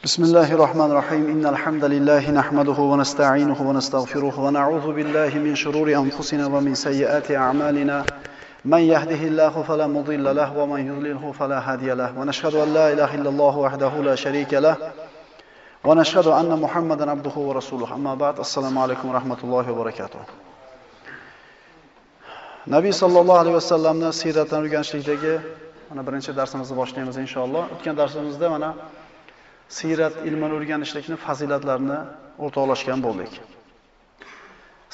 بسم الله الرحمن الرحيم إن الحمد لله نحمده ونستعينه ونستغفره ونعوذ بالله من شرور أنفسنا ومن سيئات أعمالنا من يهده الله فلا مضل له ومن يضلله فلا هادي له ونشهد أن لا إله إلا الله وحده لا شريك له ونشهد أن محمدا عبده ورسوله أما بعد السلام عليكم ورحمة الله وبركاته. Nabiy sallallohu alayhi vasallamning siyratini o'rganishlikdagi mana birinchi darsimizni boshlaymiz inshaalloh. O'tgan darsimizda mana siyrat ilmini o'rganishlikni fazilatlarini o'rtoqlashgan bo'ldik.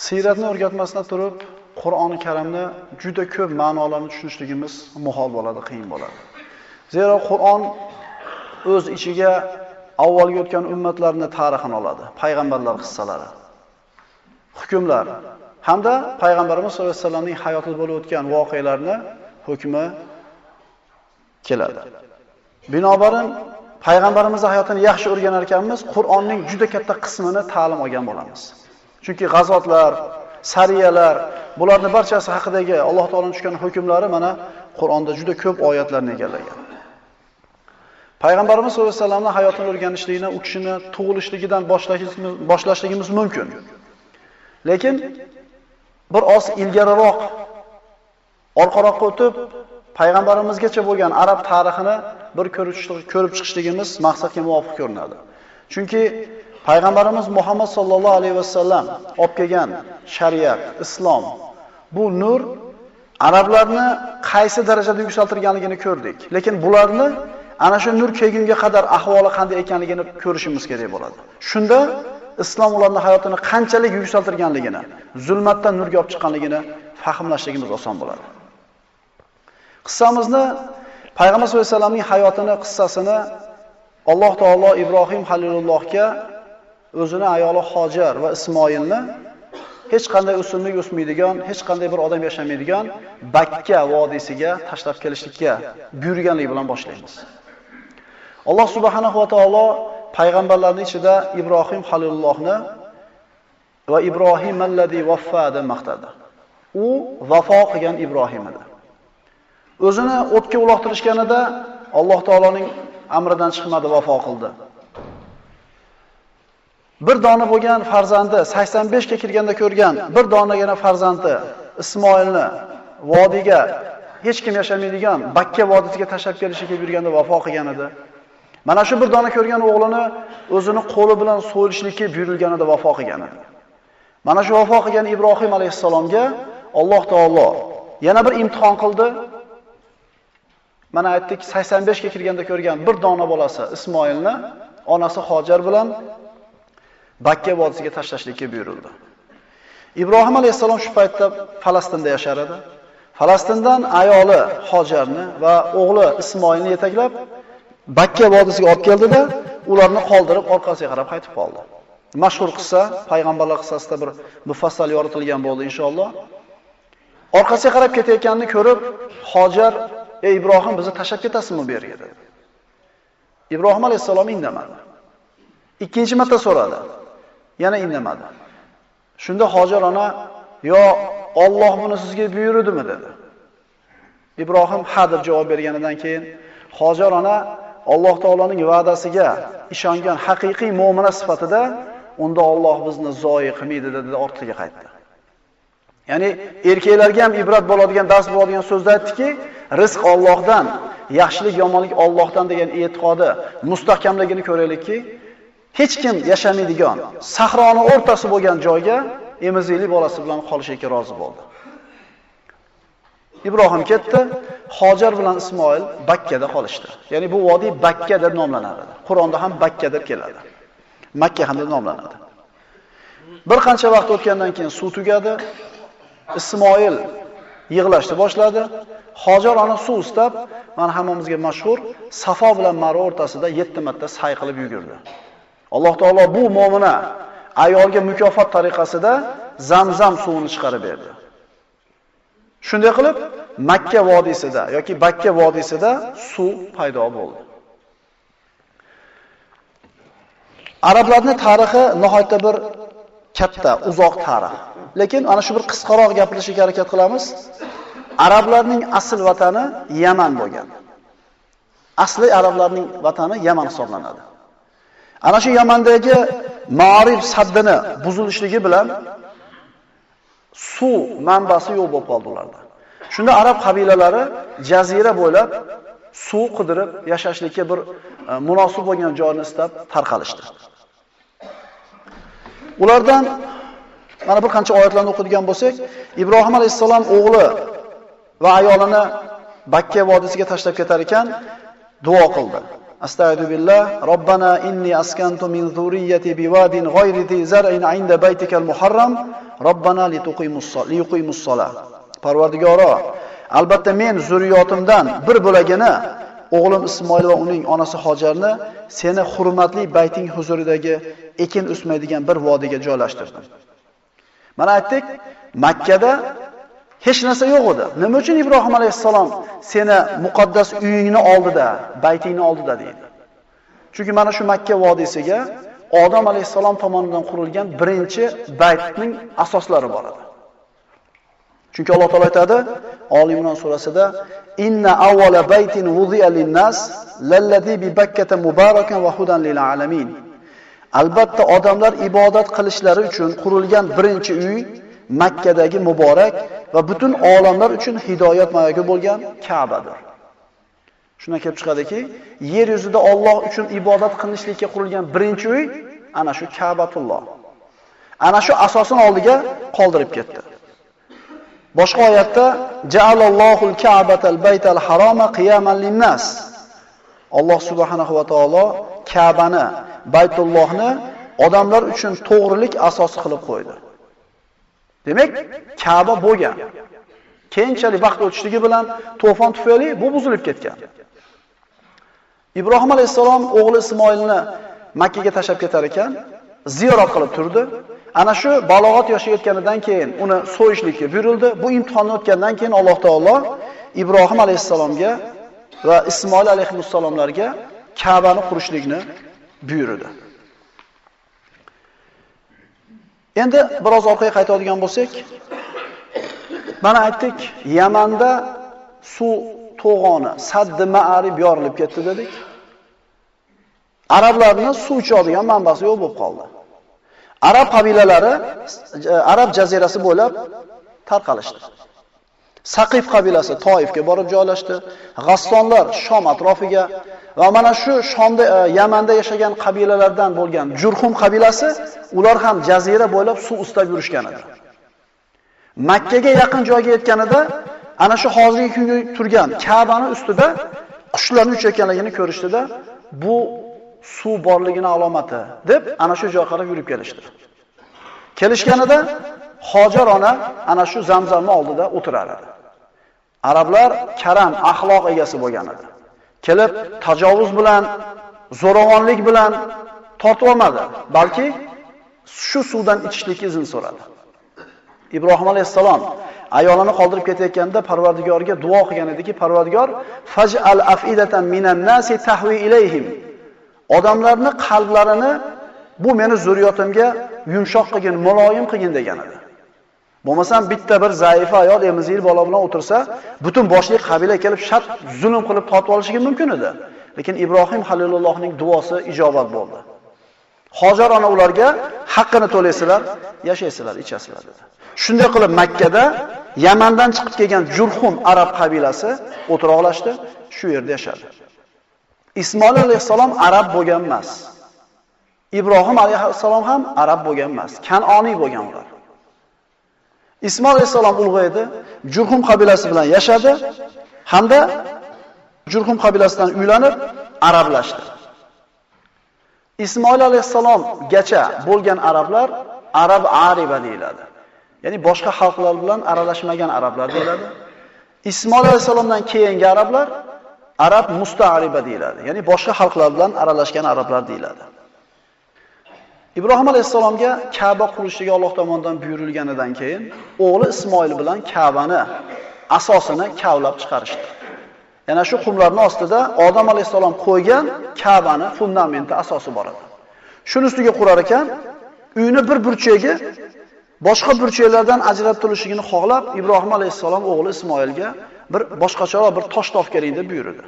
Siyratni o'rgatmasdan turib, Qur'oni Karimni juda ko'p ma'nolarni tushunishligimiz muhol bo'ladi, qiyin bo'ladi. Zero Qur'on o'z ichiga avvalgi o'tgan ummatlarning tarixini oladi, payg'ambarlar qissalari, hukmlar hamda payg'ambarimiz sollallohu alayhi vasallamning hayotida bo'lib o'tgan voqealarni hukmi keladi. Binobarin payg'ambarimizning hayotini yaxshi o'rganar ekanmiz, Qur'onning juda katta qismini ta'lim olgan bo'lamiz. Chunki g'azotlar, sariyalar, bularning barchasi haqidagi Alloh taoloning tushgan hukmlari mana Qur'onda juda ko'p oyatlarni egallagan. Payg'ambarimiz sollallohu alayhi vasallamning hayotini o'rganishlikni, u kishini tug'ilishligidan boshlashligimiz mumkin. Lekin bir oz ilgariroq orqaroqqa o'tib payg'ambarimizgacha bo'lgan arab tarixini bir ko'rib chiqishligimiz maqsadga muvofiq ko'rinadi. Chunki payg'ambarimiz Muhammad sallallohu alayhi vasallam olib kelgan shariat, islom, bu nur arablarni qaysi darajada yuksaltirganligini ko'rdik. Lekin bularni ana shu nur kelgunga qadar ahvoli qanday ekanligini ko'rishimiz kerak bo'ladi. Shunda islom ularning hayotini qanchalik yuksaltirganligini, zulmatdan nurga olib chiqqanligini fahmlashligimiz oson bo'ladi. Qissamizni Payg'ambar sollallohu alayhi vasallamning hayotini, qissasini Alloh taolo Ibrohim Halilullohga o'zini ayoli Hojar va Ismoilni hech qanday o'simlik o'smaydigan, hech qanday bir odam yashamaydigan Bakka vodiysiga tashlab kelishlikka buyurganligi bilan boshlaymiz. Alloh subhanahu va taolo payg'ambarlarning ichida Ibrohim Halilullohni va Ibrohim allazi vaffa deb maqtadi. U vafo qilgan Ibrohim edi. O'zini o'tga uloqtirishganida Alloh taoloning amridan chiqmadi, vafo qildi. Bir dona bo'lgan farzandi 85 ga kirganda ko'rgan bir donagina farzandi Ismoilni vodiyga, hech kim yashamaydigan Bakka vodiysiga tashlab kelishga yurganda vafo qilgan edi. Mana shu bir dona ko'rgan o'g'lini o'zini qo'li bilan so'yilishlikka buyurilganida vafo qilgan edi. Mana shu vafo qilgan Ibrohim alayhisalomga Alloh taolo yana bir imtihon qildi. Mana aytdik 85 ga kirganda ko'rgan bir dona bolasi Ismoilni onasi Hojar bilan Bakka vodiysiga tashlashlikka buyurildi. Ibrohim alayhisalom shu paytda Falastinda yashar edi. Falastindan ayoli Hojarni va o'g'li Ismoilni yetaklab Bakka vodiysiga olib keldida, ularni qoldirib orqasiga qarab qaytib qoldi. Mashhur qissa, payg'ambarlar qissasida bir mufassal yoritilgan bo'ldi inshaalloh. Orqasiga qarab ketayotganini ko'rib, Hojar "Ey Ibrohim, bizni tashlab ketasizmi bu yerga?" dedi. Ibrohim alayhisalom indamadi. Ikkinchi marta so'radi. Yana indamadi. Shunda Hojar ona "Yo, Alloh buni sizga buyurdimi?" dedi. Ibrohim ha deb javob berganidan keyin Hojar ona Alloh taoloning va'dasiga ishongan haqiqiy mu'mina sifatida unda Alloh bizni zoyi qilmaydi dedi, ortiga qaytdi. Ya'ni erkaklarga ham ibrat bo'ladigan, dars bo'ladigan so'zda aytdiki, rizq Allohdan, yaxshilik, yomonlik Allohdan degan e'tiqodi mustahkamligini ko'raylikki, hech kim yashamaydigan, sahroni o'rtasi bo'lgan joyga emizikli bolasi bilan qolishga rozi bo'ldi. Ibrohim ketdi, Hojar bilan Ismoil Bakkada qolishdi. Ya'ni bu vodiy Bakka deb nomlanadi. Qur'onda ham Bakka deb keladi. Makka ham deb nomlanadi. Bir qancha vaqt o'tgandan keyin suv tugadi. Ismoil yig'lashni boshladi. Hojar ona suv istab, mana hammamizga mashhur Safo bilan Marva o'rtasida 7 marta sa'y qilib yugurdi. Alloh taolo bu mo'mina ayolga mukofot tariqasida Zamzam suvini chiqarib berdi. Shunday qilib Makka vodiysida yoki Bakka vodiysida suv paydo bo'ldi. Arablarning tarixi nihoyatda bir katta, uzoq tarix. Lekin ana shu bir qisqaroq gapirishga harakat qilamiz. Arablarning asl vatani Yaman bo'lgan. Asli arablarning vatani Yaman hisoblanadi. Ana shu Yamandagi Ma'rib saddini buzilishligi bilan suv manbasi yo'q bo'lib qoldi ularda. Shunda arab qabilalari jazira bo'ylab suv qidirib yashashlikka bir munosib bo'lgan joyni istab tarqalishdi. Ulardan mana bir qancha oyatlarni o'qigan bo'lsak, Ibrohim alayhisalom o'g'li va ayolini Bakka vodiysiga tashlab ketar ekan, duo qildi. Astagfirullah, Robbana inni askantu min zurriyyati biwadin ghayri zi zar'in 'inda baytikal muharram, Robbana lituqimus solah. Parvardigoro, albatta men zurriyotimdan bir bo'lagini o'g'lim Ismoil va uning onasi Hojarni seni hurmatli bayting huzuridagi ekin o'smaydigan bir vodiyga joylashtirdim. Mana aytdik, Makkada hech narsa yo'q edi. Nima uchun Ibrohim alayhisalom seni muqaddas uyingni oldida, baytingni oldida deydi? Chunki mana shu Makka vodiysiga Odam alayhisalom tomonidan qurilgan birinchi baytning asoslari bor edi. Chunki Alloh taolo aytadi, Oli Imron surasida, "Inna awwala baytin wudi'a lin-nas lallazi bi Bakkata mubarakan va hudan lil alamin." Albatta odamlar ibodat qilishlari uchun qurilgan birinchi uy Makkadagi muborak va butun olamlar uchun hidoyat mayagi bo'lgan Ka'badir. Shundan kelib chiqadiki, yer yuzida Alloh uchun ibodat qilinishlikka qurilgan birinchi uy ana shu Ka'batulloh. Ana shu asosini oldiga qoldirib ketdi. Boshqa oyatda ja'alallohul Ka'batal baytal haroma qiyaman lin-nas. Alloh subhanahu va taolo Ka'bani, Baytullohni odamlar uchun to'g'rilik asosi qilib qo'ydi. Demak, Ka'ba bo'lgan. Keyinchalik vaqt o'tishligi bilan to'fon tufayli bu buzilib ketgan. Ibrohim alayhisalom o'g'li Ismoilni Makka ga tashlab ketar ekan, ziyorat qilib turdi. Ana shu balog'at yoshiga yetganidan keyin uni so'yishlikka buyurildi. Bu imtihonni o'tgandan keyin Alloh taolo Ibrohim alayhisalomga va Ismoil alayhissalomlarga Ka'bani qurishlikni buyurdi. Endi biroz orqaga qaytadigan bo'lsak, mana aytdik, Yamanda suv to'g'oni, Saddi Ma'rib yorilib ketdi dedik. Arablarning suv ichadigan manbasi yo'q bo'lib qoldi. Arab qabilalari Arab jazirasi bo'ylab tarqalishdi. Saqif qabilasi Toifga borib joylashdi. G'assonlar Shom atrofiga va mana shu Shomda Yamanda yashagan qabilalardan bo'lgan Jurhum qabilasi ular ham jazira bo'ylab suv ustab yurishgan edi. Makkaga yaqin joyga yetganida ana shu hozirgi kunga turgan Ka'bani ustida qushlarning uchayotganligini ko'rishdida, bu suv borligini alomati deb ana shu joyga qarab yurib kelishdi. Kelishganida Hojar ona ana shu Zamzamning oldida o'tirar edi. Arablar karam, axloq egasi bo'lgan edi. Kelib tajovuz bilan, zo'ravonlik bilan tortib olmadi, balki shu suvdan ichishlikka izn so'radi. Ibrohim alayhisalom ayolini qoldirib ketayotganda Parvardigorga duo qilgan ediki, Parvardigor faj'al afidatan minan nasi tahwi ilayhim. Odamlarni qalblarini bu meni zurriyotimga yumshoq qilgin, muloyim qilgin degan edi. Bo'lmasam bitta bir zaifa ayol emizil bola bilan o'tirsa, butun boshli qabila kelib shart zulm qilib tortib olishi mumkin edi. Lekin Ibrohim Halilullohning duosi ijobat bo'ldi. Hojar ona ularga haqqini to'laysizlar, yashaysizlar, ichasizlar dedi. Shunday qilib Makkada Yamandan chiqib kelgan Jurhum arab qabilasi o'tiroqlashdi, shu yerda yashadi. Ismoil alayhisalom arab bo'lgan emas. Ibrohim alayhisalom ham arab bo'lgan emas, Kanoniy bo'lgan ular. Ismoil alayhisalom ulg'aydi, Jurhum qabilasi bilan yashadi hamda Jurhum qabilasidan uylanib arablashdi. Ismoil alayhisalomgacha bo'lgan arablar arab ariba deyiladi. Ya'ni boshqa xalqlar bilan aralashmagan arablar deyiladi. Ismoil alayhisalomdan keyingi arablar arab musta'riba deyiladi. Ya'ni boshqa xalqlar bilan aralashgan arablar deyiladi. Ibrohim alayhisalomga Ka'ba qurishiga Alloh tomonidan buyurilganidan keyin o'g'li Ismoil bilan Ka'bani asosini kavlab chiqarishdi. Yana shu qumlarning ostida Odam alayhisalom qo'ygan Ka'bani fundamenti asosi bor edi. Shuni ustiga qurar ekan, uyni bir burchagi boshqa burchaklardan ajrab turishligini xohlab, Ibrohim alayhisalom o'g'li Ismoilga bir boshqacharoq bir tosh topib keling deb buyurdi.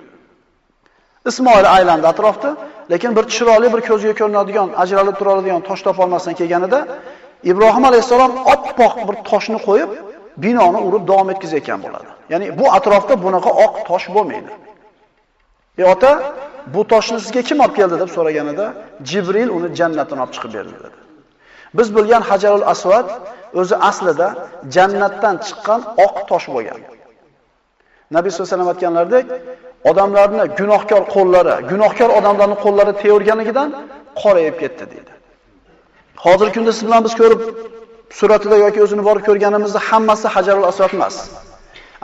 Ismoil aylandi atrofda, lekin bir chiroyli, bir ko'zga ko'rinadigan, ajralib turadigan tosh topa olmasdan kelganida Ibrohim alayhisalom oppoq bir toshni qo'yib, binoni urib davom etkazayotgan bo'ladi. Ya'ni bu atrofda bunaqa oq tosh bo'lmaydi. Ota, bu toshni sizga kim olib keldi deb so'raganida, Jibril uni jannatdan olib chiqib berdi dedi. Biz bilgan Hajarul Aswad o'zi aslida jannatdan chiqqan oq tosh bo'lgan. Nabiy sollallohu alayhi vasallam aytganlaridek, odamlarni gunohkor qo'llari, gunohkor odamlarning qo'llari teyorganligidan qorayib ketdi deydi. Hozirgi kunda siz bilan biz ko'rib suratida yoki o'zini borib ko'rganimizda hammasi Hajarul Aswad emas.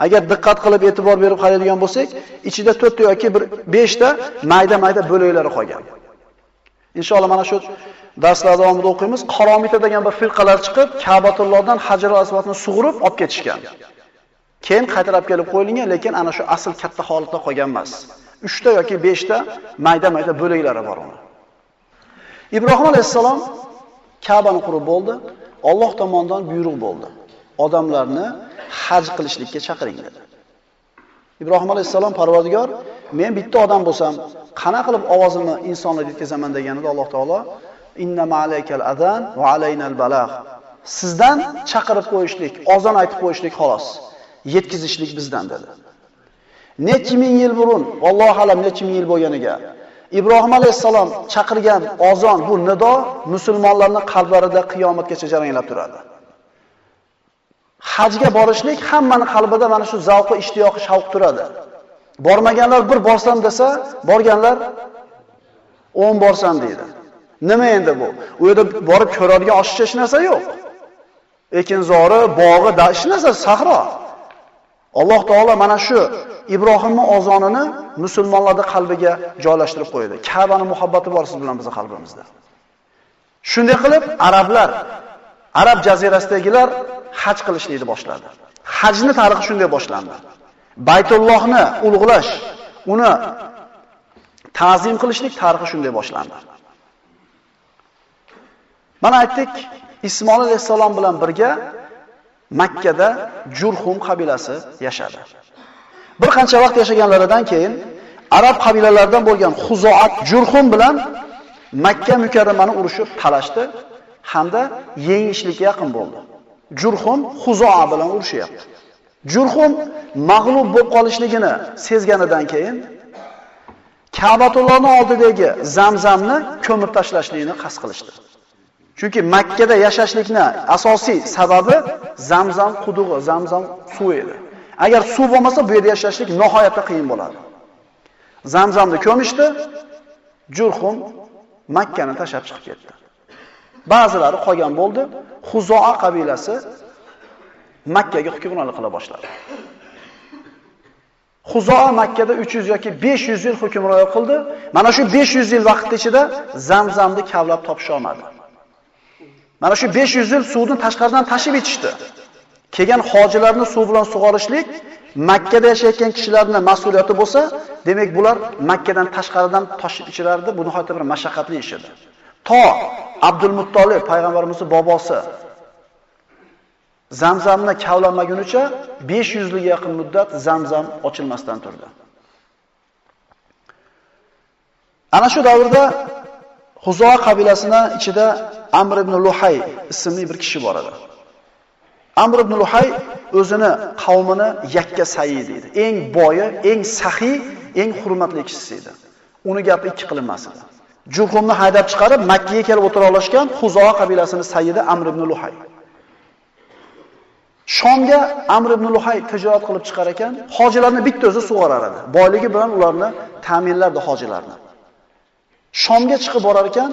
Agar diqqat qilib e'tibor berib qaraydigan bo'lsak, ichida 4 ta yoki 5 ta mayda-mayda bo'laklari qolgan. Inshaalloh mana shu darslar davomida o'qiymiz. Qaromita degan bir firqalar chiqib, Ka'batullohdan Hajarul Aswadni sug'urib olib ketishgan. Keyin qaytarib kelib qo'yilgan, lekin ana shu asl katta holatda qolgan emas. 3 ta yoki 5 ta mayda-mayda bo'laklari bor uni. Ibrohim alayhisalom Ka'bani qurib bo'ldi. Alloh tomonidan buyruq bo'ldi. Odamlarni haj qilishlikka chaqiring dedi. Ibrohim alayhisalom Parvardigor, men bitta odam bo'lsam, qana qilib ovozimni insonlarga yetkazaman deganida Alloh taolo inna ma'alaykal adan va alaynal balagh. Sizdan chaqirib qo'yishlik, ozon aytib qo'yishlik xolos. Yetkazishlik bizdan dedi. Necha ming yil burun, Alloh alam necha ming yil bo'lganiga Ibrohim alayhisalom chaqirgan ozon, bu nido musulmonlarning qalblarida qiyomatgacha jaranglab turadi. Hajga borishlik hammaning qalbida mana shu zavqi, ishtiyoqi, shavq turadi. Bormaganlar bir borsam desa, borganlar 10 borsam deydi. Nima endi bu? U yerda borib ko'radigan oshiqcha hech narsa yo'q. Ekinzori, bog'i, hech narsa, sahro. Alloh taolo mana shu Ibrohimning ozonini musulmonlarning qalbiga joylashtirib qo'ydi. Ka'baning muhabbati bor siz bilan bizning qalbimizda. Shunday qilib arablar, Arab jazirasidagilar haj qilishni boshladi. Hajni tarixi shunday boshlandi. Baytullohni ulug'lash, uni ta'zim qilishlik tarixi shunday boshlandi. Mana aytdik, Ismoil alayhisalom bilan birga Makkada Jurhum qabilasi yashadi. Bir qancha vaqt yashaganlaridan keyin arab qabilalaridan bo'lgan Xuzoat Jurhum bilan Makka mukarramani urushib talashdi hamda yengishlikka yaqin bo'ldi. Jurhum Xuzoa bilan urushyapti. Jurhum mag'lub bo'lib qolishligini sezganidan keyin Ka'batullohning oldidagi Zamzamni ko'mib tashlashlikni qasd qilishdi. Chunki Makkada yashashlikning asosiy sababi Zamzam qudug'i, Zamzam suvi edi. Agar suv bo'lmasa bu yerda yashashlik nihoyatda qiyin bo'ladi. Zamzamni ko'mishdi, Jurhum Makkani tashlab chiqib ketdi. Ba'zilari qolgan bo'ldi. Xuzoa qabilasi Makkaga hukmronlik qila boshladi. Xuzoa Makkada 300 yoki 500 yil hukmronlik qildi. Mana shu 500 yil vaqt ichida Zamzamni kavlab topisha olmadi. Mana shu 500 yil suvni tashqaridan tashib etishdi. Kelgan hojilarni suv bilan sug'orishlik Makkada yashayotgan kishilarning mas'uliyati bo'lsa, demak bular Makkadan tashqaridan toshib ichirardi. Bu nihoyatda bir mashaqqatli ish edi. To Abdul Muttolib payg'ambarimizning bobosi Zamzamni kavlanmagunicha 500 yilga yaqin muddat Zamzam ochilmasdan turdi. Ana shu davrda Xuzoa qabilasining ichida Amr ibn Luhay ismli bir kishi bor edi. Amr ibn Luhay o'zini qavmini yakka sayi deydi. Eng boyi, eng saxiy, eng hurmatli kishisi edi. Uni gapi ikki qilinmas edi. Jurhumni haydab chiqarib Makka ga kelib o'tira olishgan Xuzoa qabilasining sayyidi Amr ibn Luhay. Shomga Amr ibn Luhay tijorat qilib chiqar ekan, hojilarni bitta o'zi sug'orar edi. Boyligi bilan ularni ta'minlardi hojilarni. Shomga chiqib borar ekan,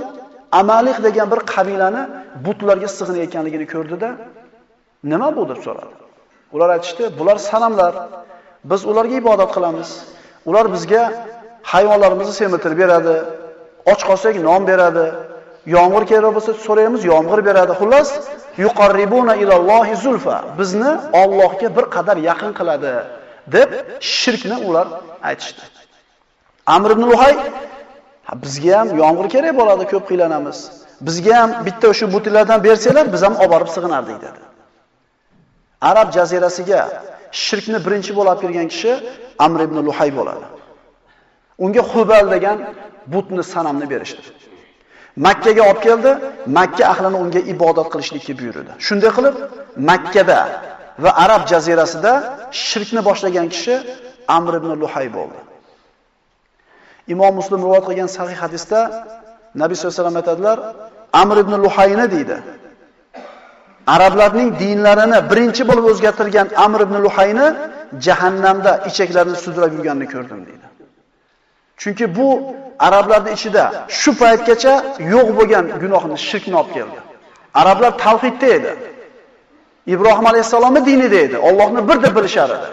Amalik degan bir qabilani butlarga sig'inayotganligini ko'rdi-da, nima bu deb so'radi. Ular aytishdi, bular sanamlar. Biz ularga ibodat qilamiz. Ular bizga hayvonlarimizni semirtirib beradi. Och qolsak non beradi. Yomg'ir kerak bo'lsa so'raymiz, yomg'ir beradi. Xullas, yuqarribuna ilallohi zulfa. Bizni Allohga bir qadar yaqin qiladi deb shirkni ular aytishdi. Amr ibn Luhay, bizga ham yomg'ir kerak bo'ladi, ko'p qiylanamiz. Bizga ham bitta o'sha butlardan bersalar, biz ham olib borib sig'inardik dedi. Arab jazirasiga shirkni birinchi bo'lib kirgan kishi Amr ibn Luhay bo'ladi. Unga Hubal degan butni, sanamni berishdi. Makkaga olib keldi, Makka ahlini unga ibodat qilishlikka buyurdi. Shunday qilib, Makkada va Arab jazirasida shirkni boshlagan kishi Amr ibn Luhay bo'ldi. Imom Muslim rivoyat qilgan sahih hadisda Nabiy sollallohu alayhi vasallam aytadilar, Amr ibn Luhayni deydi. Arablarning dinlarini birinchi bo'lib o'zgartirgan Amr ibn Luhayni jahannamda ichaklarini sudrab yurganini ko'rdim deydi. Chunki bu arablarning ichida shu paytgacha yo'q bo'lgan gunohni, shirkni olib keldi. Arablar tavhidda edi. Ibrohim alayhisolamning dinida edi. Allohni bir deb bilishar edi.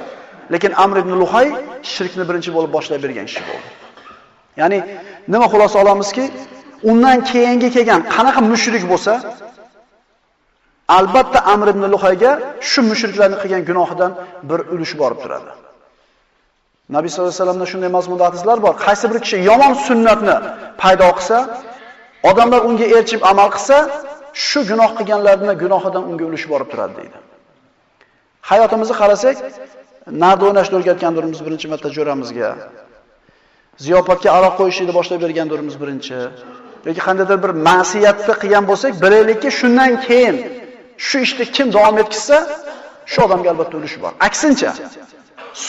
Lekin Amr ibn Luhay shirkni birinchi bo'lib boshlab bergan kishi bo'ldi. Ya'ni nima xulosa olamizki, undan keyingi kelgan qanaqa mushrik bo'lsa, albatta Amr ibn Luhayga shu mushriklarning qilgan gunohidan bir ulush borib turadi. Nabiy sollallohu alayhi vasallamda shunday mazmunda hadislar bor. Qaysi bir kishi yomon sunnatni paydo qilsa, odamlar unga erchib amal qilsa, shu gunoh qilganlarning gunohidan unga ulush borib turadi deydi. Hayotimizni qarasak, narda o'ynashni o'rgatgandirmiz birinchi marta jo'ramizga. Ziyofatga aroq qo'yishni boshlab bergandirmiz birinchi. Yoki qandaydir bir ma'siyatni qilgan bo'lsak, bilaylikki shundan keyin shu ishni kim davom etkizsa, shu odamga albatta ulush bor. Aksincha,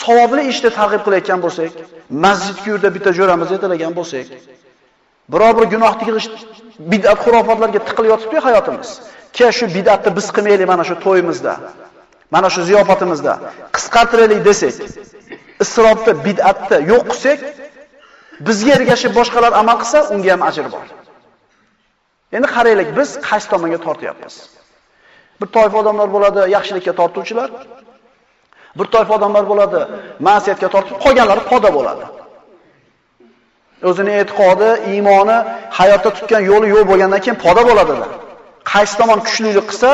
savobli ishni targ'ib qilayotgan bo'lsak, masjidga yurda bitta jo'ramizni aytalagan bo'lsak, biror bir gunohni qilish, bid'at xurofotlarga tiqilib yotibdi hayotimiz. Ke shu bid'atni biz qilmaylik mana shu to'yimizda, mana shu ziyofatimizda qisqartiraylik desak, isrofni, bid'atni yo'q qilsak, bizga ergashib boshqalar amal qilsa, unga ham ajr bor. Endi qaraylik, biz qaysi tomonga tortyapmiz? Bir toifa odamlar bo'ladi yaxshilikka tortuvchilar, bir toifa odamlar bo'ladi ma'siyatga tortib, qolganlari poda bo'ladi. O'zining e'tiqodi, iymoni, hayotda tutgan yo'li yo'q bo'lgandan keyin poda bo'ladilar. Qaysi tomon kuchlilik qilsa,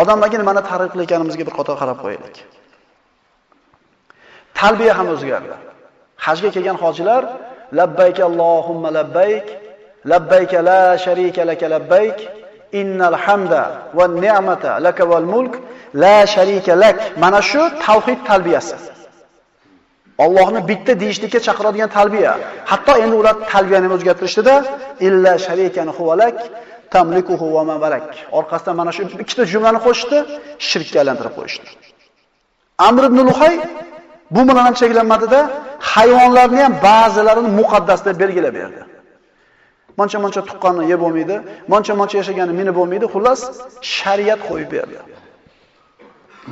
odamlarga nimani targ'ib qilayotganimizga bir qator qarab qo'yaylik. Talbiya ham o'zgardi. Hajga kelgan hojilar labbayk Allohumma labbayk, labbayk la sharika laka labbayk, innal hamda wan ni'mata laka wal mulk la sharika lak. Mana shu tavhid talbiyasi. Allohni bitta deyishlikka chaqiradigan talbiya. Hatto endi ular talbiyani o'zgartirishdida illa sharikan huvalak tamlikuhu va ma balak. Orqasidan mana shu ikkita jumlani qo'shdi, shirkka aylantirib qo'yishdi. Amr ibn Luhay bu bilan ham cheklanmadida, hayvonlarni ham ba'zilarini muqaddas deb belgilab berdi. Moncha tuqqanni yeb bo'lmaydi, moncha yashaganni minib bo'lmaydi, xullas shariat qo'yib berdi.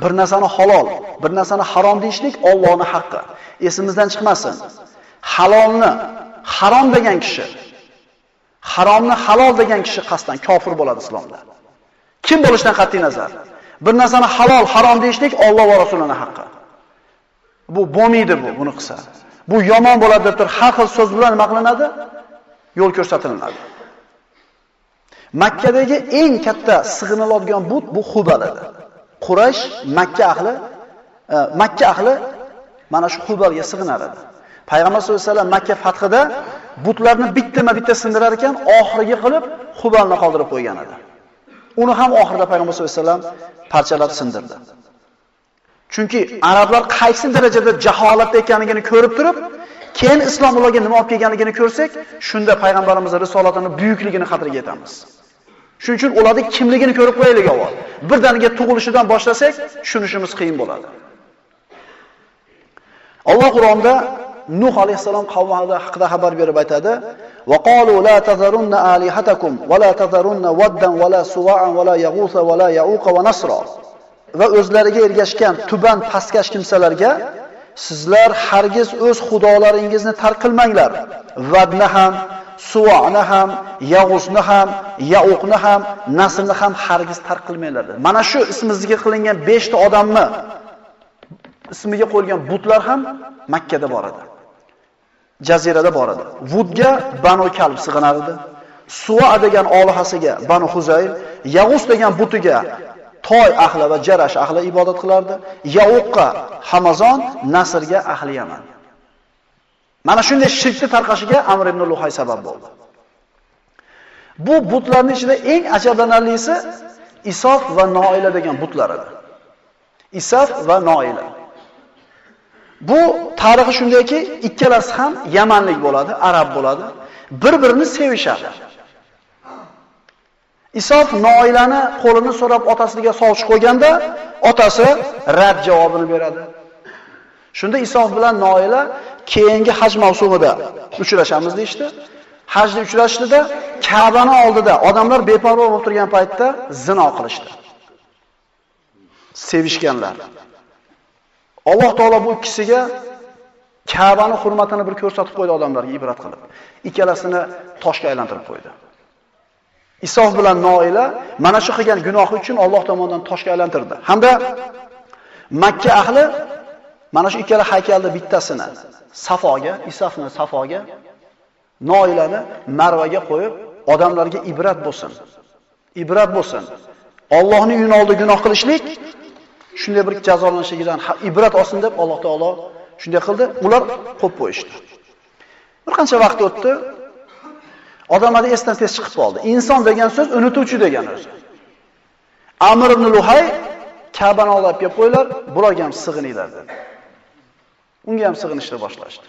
Bir narsani halol, bir narsani harom deyishlik Allohning haqqi. Esimizdan chiqmasin. Halolni harom degan kishi, haromni halol degan kishi qasddan kofir bo'ladi islomda. Kim bo'lishidan qat'iy nazar. Bir narsani halol, harom deyishlik Alloh va Rasulining haqqi. Bu bo'lmaydi buni qilsa. Bu yomon bo'ladi deb har xil so'z bilan nima qilinadi? Yo'l ko'rsatiladi. Makkadagi eng katta sig'iniladigan but bu Hubal edi. Quraysh Makka ahli mana shu Hubalga sig'inar edi. Payg'ambar sollallohu alayhi vasallam Makka fathida butlarni bitta sindirar ekan, oxiriga qilib Hubalni qoldirib qo'ygan edi. Uni ham oxirida Payg'ambar sollallohu alayhi vasallam parchalab sindirdi. Chunki arablar qaysi darajada jaholatda ekanligini ko'rib turib, keyin islom ularga nima olib kelganligini ko'rsak, shunda payg'ambarimizning risolatining buyukligini qadriga yetamiz. Shuning uchun ularning kimligini ko'rib qo'yaylik avval. Birdaniga tug'ilishidan boshlasak, tushunishimiz qiyin bo'ladi. Alloh Qur'onda Nuh alayhisalom qavmi haqida xabar berib aytadi: "Va qalu la tazarunna alihatakum va la tazarunna waddan va la suwa'an va la yaghusa va la ya'uqa va nasra." Va o'zlariga ergashgan tuban pastkash kimsalarga sizlar hargiz o'z xudolaringizni tark qilmanglar. Vadni ham, Suva'ni ham, Yag'usni ham, Ya'uqni ham, Nasrni ham hargiz tark qilmanglar dedi. Mana shu ismimizga qilingan 5 ta odamni ismiga qo'yilgan butlar ham Makkada bor edi. Jazirada bor edi. Vudga Banu Kalb sig'inar edi. Suva degan olihasiga Banu Huzayl, Yag'us degan butiga Toy ahli va Jarash ahli ibodat qilardi. Ya'uqqa Hamazon, Nasrga ahli Yaman. Mana shunday shirkni tarqashiga Amr ibn Luhay sabab bo'ldi. Bu butlarning ichida eng ajablanarlisi Isof va Noila degan butlar edi. Isof va Noila. Bu tarixi shundayki, ikkalasi ham Yamanlik bo'ladi, arab bo'ladi. Bir-birini sevishadi. Isof Noilani qo'lini so'rab otasiga sovchi qo'yganda, otasi rad javobini beradi. Shunda Isof bilan Noila keyingi haj mavsumida uchrashamiz deydi. Hajda uchrashdida Ka'bani oldida odamlar beparvo bo'lib turgan paytda zino qilishdi. Sevishganlar. Alloh taolo bu ikkisiga Ka'bani hurmatini bir ko'rsatib qo'ydi odamlarga ibrat qilib. Ikkalasini toshga aylantirib qo'ydi. Isof bilan Noila mana shu qilgan gunohi uchun Alloh tomonidan toshga aylantirdi. Hamda Makka ahli mana shu ikkala haykalni bittasini Safoga, Isofni Safoga, Noilani Marvaga qo'yib, odamlarga ibrat bo'lsin. Ibrat bo'lsin. Allohning uyini oldida gunoh qilishlik shunday bir jazolanishidan ibrat olsin deb Alloh taolo shunday qildi. Ular qo'yib qo'yishdi. Bir qancha vaqt o'tdi. Odamlar esdan tez chiqib qoldi. Inson degan so'z unutuvchi degan o'zi. Amr ibn Luhay Ka'bani olib kelib qo'ylar, bularga ham sig'ininglar dedi. Unga ham sig'inishni boshlashdi.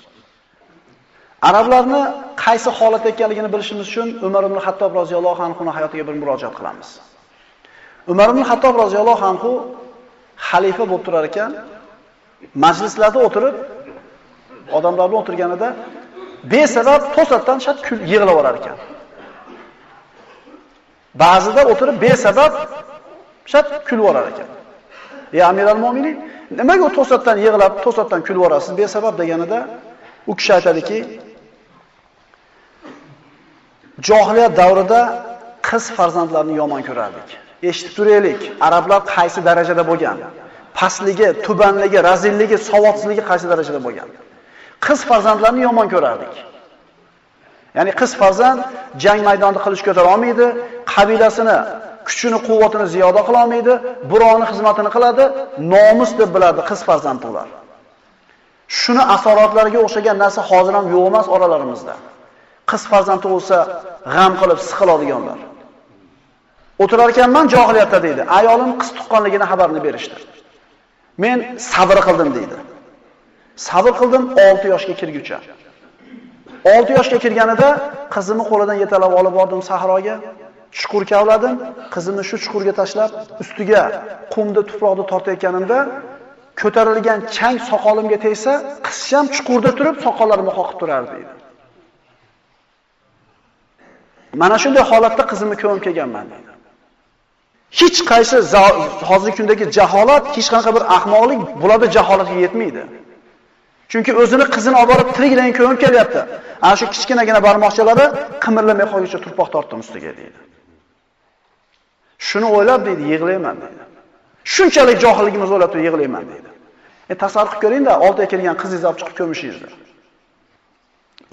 Arablarni qaysi holatda ekanligini bilishimiz uchun Umar ibn Hattob roziyallohu anhuning hayotiga bir murojaat qilamiz. Umar ibn Hattob roziyallohu anhu xalifa bo'lib turar ekan, majlislarda o'tirib, odamlar bilan o'tirganida besabab to'satdan yig'ilib olar ekan. Ba'zida o'tirib besabab kulib olar ekan. Ya Amiral Mo'minin, nimaga u to'satdan yig'ilib, to'satdan kulib orasiz besabab deganida u kishi aytadiki, Jahiliyat davrida qiz farzandlarini yomon ko'rardik. Eshitib turaylik, arablar qaysi darajada bo'lgan? Pastligi, tubanligi, razilligi, savodsizligi qaysi darajada bo'lgan? Qiz farzandlarini yomon ko'rardik. Ya'ni qiz farzand jang maydonida qilich ko'tara olmaydi, qabilasini, kuchini, quvvatini ziyoda qila olmaydi, birovning xizmatini qiladi, nomus deb biladi qiz farzand ular. Shuni asoratlariga o'xshagan narsa hozir ham yo'q emas oralarimizda. Qiz farzand bo'lsa, g'am qilib siqiladiganlar. O'tirar ekanman jahiliyatda deydi. Ayolim qiz tuqqanligini xabarini berishdi. Men sabr qildim deydi. Sabr qildim 6 yoshga kirguncha. 6 yoshga kirganida qizimni qo'lidan yetalab olib bordim sahroga, chuqur kavladim, qizimni shu chuqurga tashlab, ustiga qumni, tuproqni tortayotganimda ko'tarilgan chang soqolimga tegsa, qizcham chuqurda turib soqollarimni qoqib turardi deydi. Mana shunday holatda qizimni ko'mib kelganman deydi. Hech qaysi hozirgi kundagi jaholat, hech qanaqa bir ahmoqlik bularda jaholatga yetmaydi. Chunki o'zini qizini olib borib tiriklarni ko'mib kelyapti. Ana shu kichkinagina barmoqchalari qimirlamay qolguncha turpoq tortdim ustiga deydi. Shuni o'ylab deydi, yig'layman deydi. Shunchalik johilligimiz o'ylab turib yig'layman deydi. Tasavvur qilib ko'ring-da, oldiga kelgan qizingizni olib chiqib ko'mishingizni.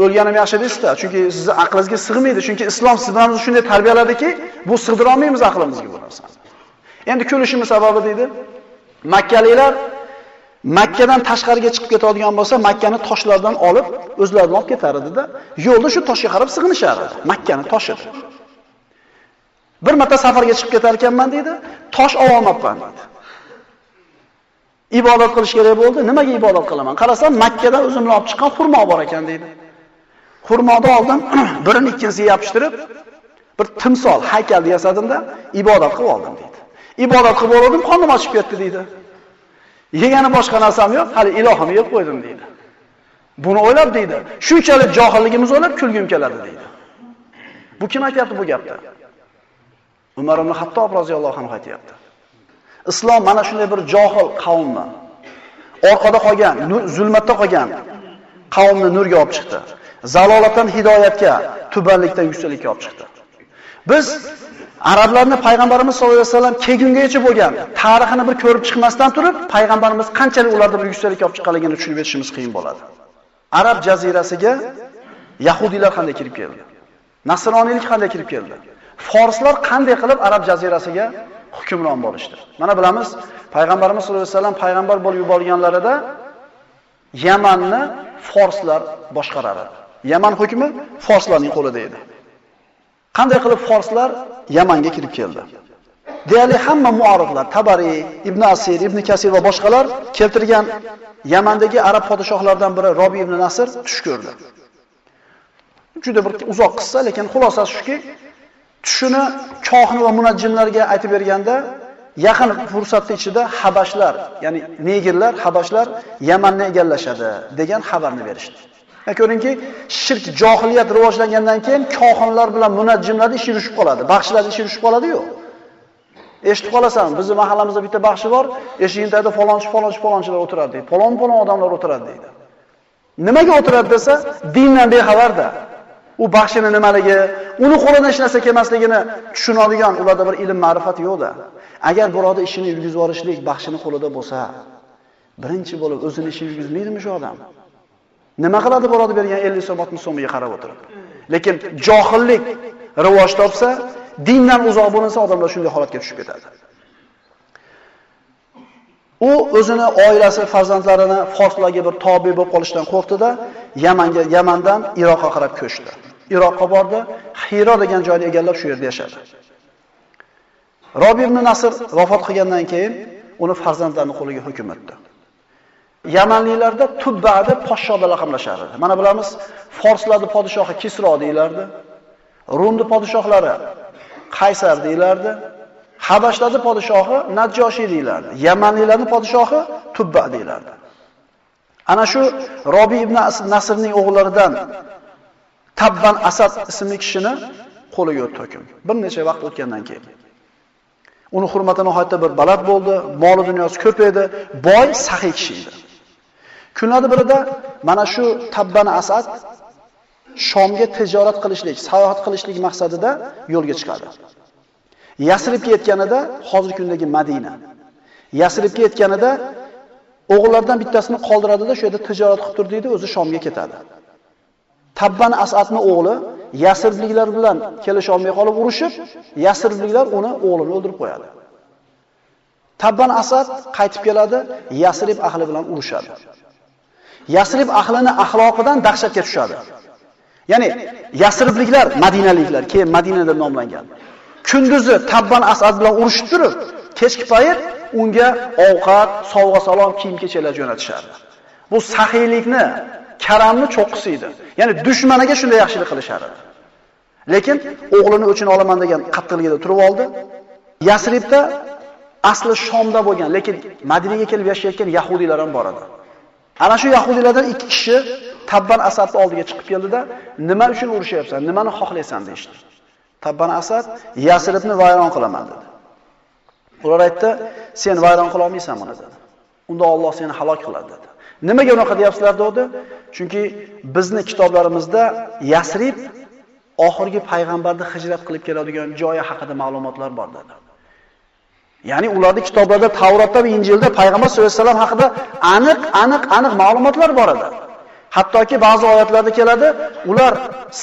O'lganim yaxshi deysizda, chunki sizni aqlingizga sig'maydi, chunki islom siz bilan shunday tarbiyaladiki, bu sig'dira olmaymiz aqlimizga bu narsani. Endi kulishimiz sababi deydi, Makkaliklar Makkadan tashqariga chiqib ketadigan bo'lsa, Makkani toshlardan olib, o'zlaridan olib ketar edi-da, yo'lda shu toshga qarab sig'inishardi. Makkani toshi. Bir marta safarga chiqib ketar ekanman deydi, tosh ololmabman deydi. Ibodat qilish kerak bo'ldi. Nimaga ibodat qilaman? Qarasam, Makkadan o'zim bilan olib chiqqan xurmo bor ekan deydi. Xurmoni oldim, birini ikkinchisiga yopishtirib, bir timsol haykalni yasadimda ibodat qilib oldim deydi. Ibodat qilib oldim, qonim ochib ketdi deydi. Yegani boshqa narsam yo'q, hali ilohimni yeb qo'ydim deydi. Buni o'ylab deydi, shunchalik johilligimiz o'ylab kulgim keladi deydi. Bu kim aytayapti bu gapni? Umar ibn Hattob roziyallohu anhu aytayapti. Islom mana shunday bir johil qavmni, orqada qolgan, zulmatda qolgan qavmni nurga olib chiqdi. Zalolatdan hidoyatga, tubanlikdan yuksaklikka olib chiqdi. Biz arablarni payg'ambarimiz sollallohu alayhi vasallam kelgungacha bo'lgan tarixini bir ko'rib chiqmasdan turib, payg'ambarimiz qanchalik ularni bir yuksaklikka olib chiqqanligini tushunib yetishimiz qiyin bo'ladi. Arab jazirasiga yahudiylar qanday kirib keldi? Nasroniylik qanday kirib keldi? Forslar qanday qilib Arab jazirasiga hukmron bo'lishdi? Mana bilamiz, payg'ambarimiz sollallohu alayhi vasallam payg'ambar bo'lib yuborilganlarida Yamanni forslar boshqaradi. Yaman hukmi forslarning qo'lida edi. Qanday qilib forslar Yamanga kirib keldi? Deyarli hamma muarriflar, Tabari, Ibn Asir, Ibn Kasir va boshqalar keltirgan Yamandagi arab podshohlaridan biri Robi ibn Nasr tush ko'rdi. Juda bir uzoq qissa, lekin xulosasi shuki, tushini kohin va munajjimlarga aytib berganda, yaqin fursatda ichida habashlar, ya'ni negerlar, habashlar Yamanni egallashadi degan xabarni berishdi. Ko'ringki, shirk, johiliyat rivojlangandan keyin kohinlar bilan munajjimlar ish yurishib qoladi, baxshilar ish yurishib qoladi-yu. Eshitib qolasan, bizning mahallamizda bitta baxshi bor, eshigini tagida falonchilar o'tiradi deydi. Falon odamlar o'tiradi deydi. Nimaga o'tiradi desa, dindan bexabarda. U baxshini nimaligi, uni qo'lidan hech narsa kelmasligini tushunadigan ularda bir ilm, ma'rifat yo'qda. Agar birovda ishini yurgizib yuborishlik baxshini qo'lida bo'lsa, birinchi bo'lib o'zini ishini yurgizmaydimi shu odam? Nima qiladi birovda bergan 50 so'm, 60 so'mga qarab o'tirib. Lekin johillik rivoj topsa, dindan uzoq bo'linsa, odamlar shunday holatga tushib ketadi. U o'zini, oilasi, farzandlarini forslarga bir tobe bo'lib qolishdan qo'rqdi-da, Yamandan Iroqqa qarab ko'chdi. Iroqqa bordi, Hiro degan joyni egallab shu yerda yashadi. Robi ibn Nasr vafot qilgandan keyin uni farzandlarining qo'liga hukm etdi. Yamanliklarda Tubba deb podshohlar laqamlashar edi. Mana bilamiz, forslarning podshohi Kisro deyilardi. Rumning podshohlari Qaysar deyilardi. Habashlarning podshohi Najjoshi deyilardi. Yamanliklarning podshohi Tubba deyilardi. Ana shu Robi ibn Nasrning o'g'illaridan Tabban Asad ismli kishini qo'liga o'tdi hukm. Bir necha vaqt o'tgandan keyin uni hurmati nihoyatda bir baland bo'ldi, moli dunyosi ko'p edi, boy, saxiy kishi edi. Kunlarning birida mana shu Tabban Asad Shomga tijorat qilishlik, sayohat qilishlik maqsadida yo'lga chiqadi. Yasribga yetganida, hozirgi kundagi Madina. Yasribga yetganida o'g'illardan bittasini qoldiradi-da, shu yerda tijorat qilib tur deydi, o'zi Shomga ketadi. Tabban Asadning o'g'li Yasribliklar bilan kelisha olmay qolib urushib, Yasribliklar uni o'g'lini o'ldirib qo'yadi. Tabban Asad qaytib keladi, Yasrib ahli bilan urushadi. Yasrib ahlining axloqidan dahshatga tushadi. Ya'ni Yasribliklar, Madinaliklar, keyin Madina deb nomlangan. Kunduzi Tabban Asad bilan urushib turib, kechki payt unga ovqat, sovg'a-salom, kiyim-kechaklar jo'natishardi. Bu saxiylikni, karamni cho'qqisi edi. Ya'ni dushmaniga shunday yaxshilik qilishardi. Lekin o'g'lini o'chini olaman degan qattiqligida turib oldi. Yasribda asli Shomda bo'lgan, lekin Madinaga kelib yashayotgan yahudiylar ham bor edi. Ana shu yahudiylardan ikki kishi Tabban Asadning oldiga chiqib keldida, "Nima uchun urushyapsan? Nimani xohlaysan?" deydi. Tabban Asad Yasribni vayron qilaman dedi. Ular aytdi, "Sen vayron qila olmaysan buni" dedi. Unda Alloh seni halok qiladi dedi. Nimaga unaqa deyapsizlar dedi? Chunki bizning kitoblarimizda Yasrib oxirgi payg'ambarni hijrat qilib keladigan joyi haqida ma'lumotlar bor dedi. Ya'ni ularning kitoblarida, Tavrotda va Injilda payg'ambar sollallohu alayhi vasallam haqida aniq ma'lumotlar bor edi. Hattoki ba'zi oyatlarda keladi, ular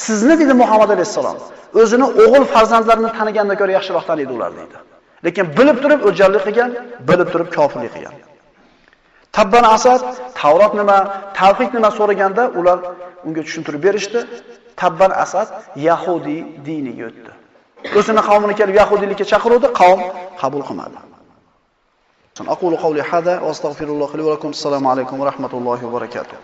sizni dedi Muhammad alayhisalom, o'zini o'g'il farzandlarini tanigandan ko'ra yaxshiroq taniydi ular deydi. Lekin bilib turib o'jarlik qilgan, bilib turib kofirlik qilgan. Tabban Asad Tavrot nima, tavhid nima so'raganda ular unga tushuntirib berishdi. Tabban Asad Yahudi diniga o'tdi. O'zini qavmini kelib yahudiylikka chaqiruvdi, qavm qabul qilmadi. Aqulu qawli hada va astagfirulloh li va lakum. Assalomu alaykum va rahmatullohi va barakatuh.